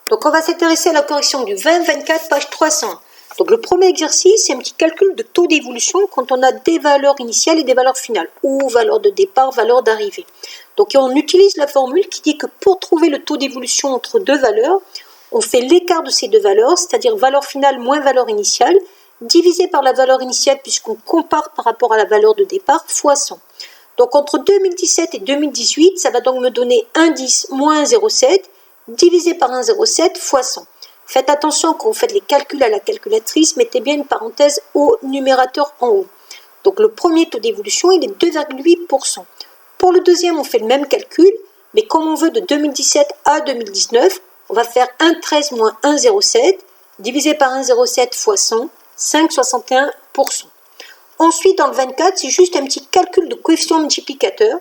Donc on va s'intéresser à la correction du 20-24, page 300. Donc le premier exercice, c'est un petit calcul de taux d'évolution quand on a des valeurs initiales et des valeurs finales, ou valeur de départ, valeur d'arrivée. Donc on utilise la formule qui dit que pour trouver le taux d'évolution entre deux valeurs, on fait l'écart de ces deux valeurs, c'est-à-dire valeur finale moins valeur initiale, divisé par la valeur initiale puisqu'on compare par rapport à la valeur de départ, fois 100. Donc entre 2017 et 2018, ça va donc me donner 1,10 moins 1,07 divisé par 1,07 fois 100. Faites attention quand vous faites les calculs à la calculatrice, mettez bien une parenthèse au numérateur en haut. Donc le premier taux d'évolution, il est 2,8%. Pour le deuxième, on fait le même calcul, mais comme on veut de 2017 à 2019, on va faire 1,13 moins 1,07 divisé par 1,07 fois 100, 5,61%. Ensuite, dans le 24, c'est juste un petit calcul de coefficient multiplicateur.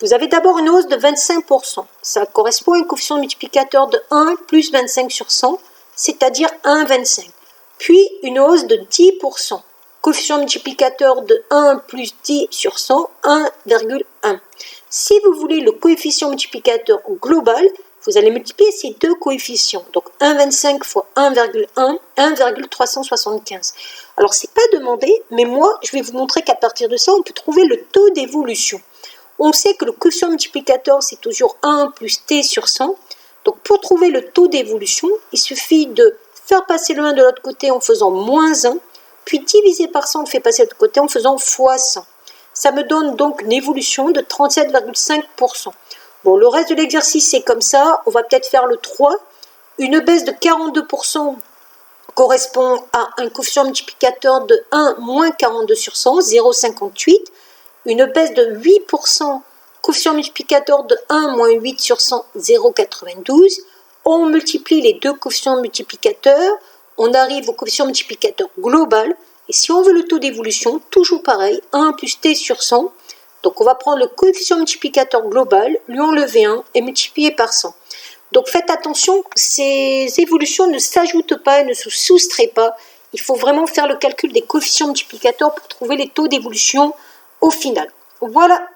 Vous avez d'abord une hausse de 25%. Ça correspond à un coefficient multiplicateur de 1 plus 25 sur 100, c'est-à-dire 1,25. Puis une hausse de 10%. Coefficient multiplicateur de 1 plus 10 sur 100, 1,1. Si vous voulez le coefficient multiplicateur global, vous allez multiplier ces deux coefficients. Donc 1,25 fois 1,1, 1,375. Alors c'est pas demandé, mais moi je vais vous montrer qu'à partir de ça, on peut trouver le taux d'évolution. On sait que le quotient multiplicateur, c'est toujours 1 plus t sur 100. Donc pour trouver le taux d'évolution, il suffit de faire passer le 1 de l'autre côté en faisant moins 1, puis diviser par 100, on le fait passer de l'autre côté en faisant fois 100. Ça me donne donc une évolution de 37,5%. Bon, le reste de l'exercice, c'est comme ça. On va peut-être faire le 3. Une baisse de 42% correspond à un coefficient multiplicateur de 1 moins 42 sur 100, 0,58. Une baisse de 8%, coefficient multiplicateur de 1 moins 8 sur 100, 0,92. On multiplie les deux coefficients multiplicateurs. On arrive au coefficient multiplicateur global. Et si on veut le taux d'évolution, toujours pareil, 1 plus t sur 100. Donc on va prendre le coefficient multiplicateur global, lui enlever 1 et multiplier par 100. Donc faites attention, ces évolutions ne s'ajoutent pas, ne se soustraient pas. Il faut vraiment faire le calcul des coefficients multiplicateurs pour trouver les taux d'évolution au final. Voilà.